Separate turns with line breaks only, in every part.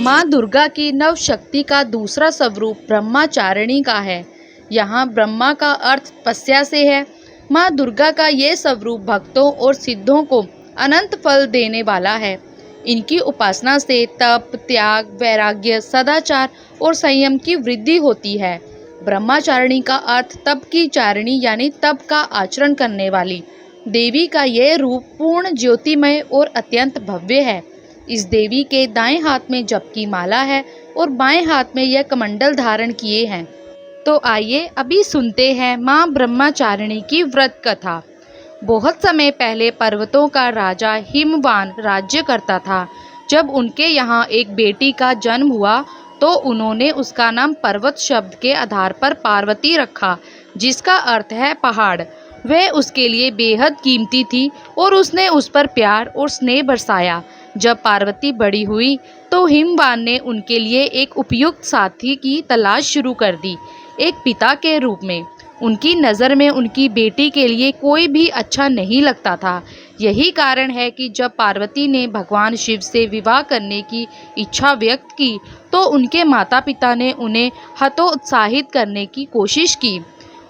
माँ दुर्गा की नव शक्ति का दूसरा स्वरूप ब्रह्मचारिणी का है। यहाँ ब्रह्मा का अर्थ तपस्या से है। माँ दुर्गा का ये स्वरूप भक्तों और सिद्धों को अनंत फल देने वाला है। इनकी उपासना से तप, त्याग, वैराग्य, सदाचार और संयम की वृद्धि होती है। ब्रह्मचारिणी का अर्थ तप की चारिणी यानी तप का आचरण करने वाली। देवी का यह रूप पूर्ण ज्योतिमय और अत्यंत भव्य है। इस देवी के दाएं हाथ में जप की माला है और बाएं हाथ में यह कमंडल धारण किए हैं। तो आइए अभी सुनते हैं माँ ब्रह्मचारिणी की व्रत कथा। बहुत समय पहले पर्वतों का राजा हिमवान राज्य करता था। जब उनके यहाँ एक बेटी का जन्म हुआ तो उन्होंने उसका नाम पर्वत शब्द के आधार पर पार्वती रखा, जिसका अर्थ है पहाड़। वह उसके लिए बेहद कीमती थी और उसने उस पर प्यार और स्नेह बरसाया। जब पार्वती बड़ी हुई तो हिमवान ने उनके लिए एक उपयुक्त साथी की तलाश शुरू कर दी। एक पिता के रूप में उनकी नज़र में उनकी बेटी के लिए कोई भी अच्छा नहीं लगता था। यही कारण है कि जब पार्वती ने भगवान शिव से विवाह करने की इच्छा व्यक्त की तो उनके माता पिता ने उन्हें हतोत्साहित करने की कोशिश की।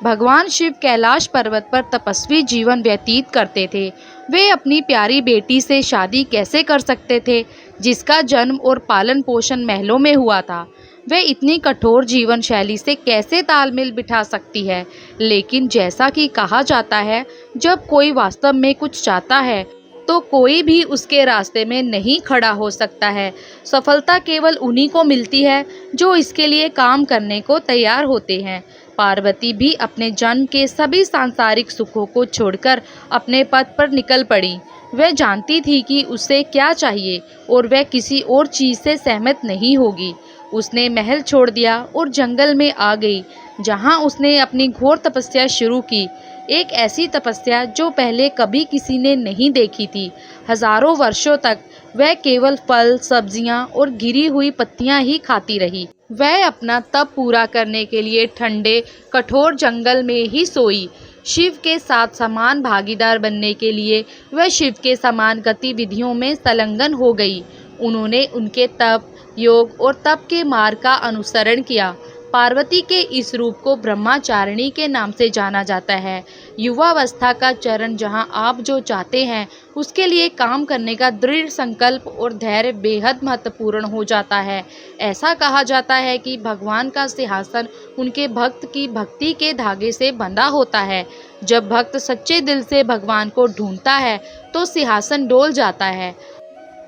भगवान शिव कैलाश पर्वत पर तपस्वी जीवन व्यतीत करते थे। वे अपनी प्यारी बेटी से शादी कैसे कर सकते थे, जिसका जन्म और पालन पोषण महलों में हुआ था। वे इतनी कठोर जीवन शैली से कैसे तालमेल बिठा सकती है। लेकिन जैसा कि कहा जाता है, जब कोई वास्तव में कुछ चाहता है तो कोई भी उसके रास्ते में नहीं खड़ा हो सकता है। सफलता केवल उन्हीं को मिलती है जो इसके लिए काम करने को तैयार होते हैं। पार्वती भी अपने जन्म के सभी सांसारिक सुखों को छोड़कर अपने पथ पर निकल पड़ी। वह जानती थी कि उसे क्या चाहिए और वह किसी और चीज़ से सहमत नहीं होगी। उसने महल छोड़ दिया और जंगल में आ गई, जहां उसने अपनी घोर तपस्या शुरू की। एक ऐसी तपस्या जो पहले कभी किसी ने नहीं देखी थी। हजारों वर्षों तक वह केवल फल, सब्जियां और गिरी हुई पत्तियां ही खाती रही। वह अपना तप पूरा करने के लिए ठंडे, कठोर जंगल में ही सोई। शिव के साथ समान भागीदार बनने के लिए वह शिव के समान गतिविधियों में संलग्न हो गई। उन्होंने उनके तप, योग और तप के मार्ग का अनुसरण किया। पार्वती के इस रूप को ब्रह्मचारिणी के नाम से जाना जाता है। युवावस्था का चरण, जहां आप जो चाहते हैं उसके लिए काम करने का दृढ़ संकल्प और धैर्य बेहद महत्वपूर्ण हो जाता है। ऐसा कहा जाता है कि भगवान का सिंहासन उनके भक्त की भक्ति के धागे से बंधा होता है। जब भक्त सच्चे दिल से भगवान को ढूंढता है तो सिंहासन डोल जाता है।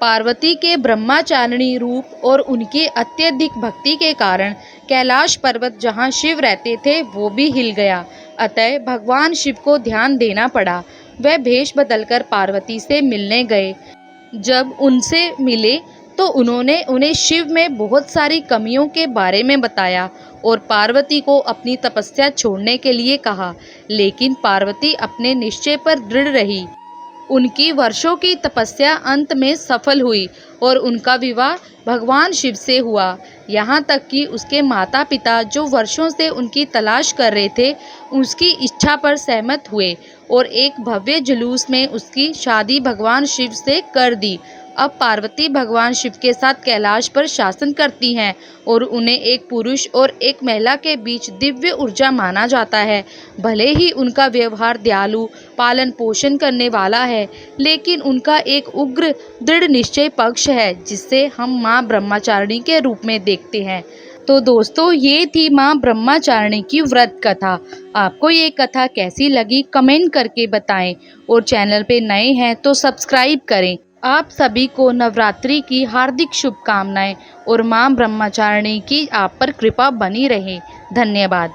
पार्वती के ब्रह्मचारिणी रूप और उनकी अत्यधिक भक्ति के कारण कैलाश पर्वत, जहां शिव रहते थे, वो भी हिल गया। अतः भगवान शिव को ध्यान देना पड़ा। वह भेष बदलकर पार्वती से मिलने गए। जब उनसे मिले तो उन्होंने उन्हें शिव में बहुत सारी कमियों के बारे में बताया और पार्वती को अपनी तपस्या छोड़ने के लिए कहा। लेकिन पार्वती अपने निश्चय पर दृढ़ रही। उनकी वर्षों की तपस्या अंत में सफल हुई और उनका विवाह भगवान शिव से हुआ। यहाँ तक कि उसके माता पिता, जो वर्षों से उनकी तलाश कर रहे थे, उसकी इच्छा पर सहमत हुए और एक भव्य जुलूस में उसकी शादी भगवान शिव से कर दी। अब पार्वती भगवान शिव के साथ कैलाश पर शासन करती हैं और उन्हें एक पुरुष और एक महिला के बीच दिव्य ऊर्जा माना जाता है। भले ही उनका व्यवहार दयालु, पालन पोषण करने वाला है, लेकिन उनका एक उग्र दृढ़ निश्चय पक्ष है, जिससे हम माँ ब्रह्मचारिणी के रूप में देखते हैं। तो दोस्तों, ये थी माँ ब्रह्मचारिणी की व्रत कथा। आपको ये कथा कैसी लगी कमेंट करके बताएं और चैनल पे नए हैं तो सब्सक्राइब करें। आप सभी को नवरात्रि की हार्दिक शुभकामनाएं और माँ ब्रह्मचारिणी की आप पर कृपा बनी रहे। धन्यवाद।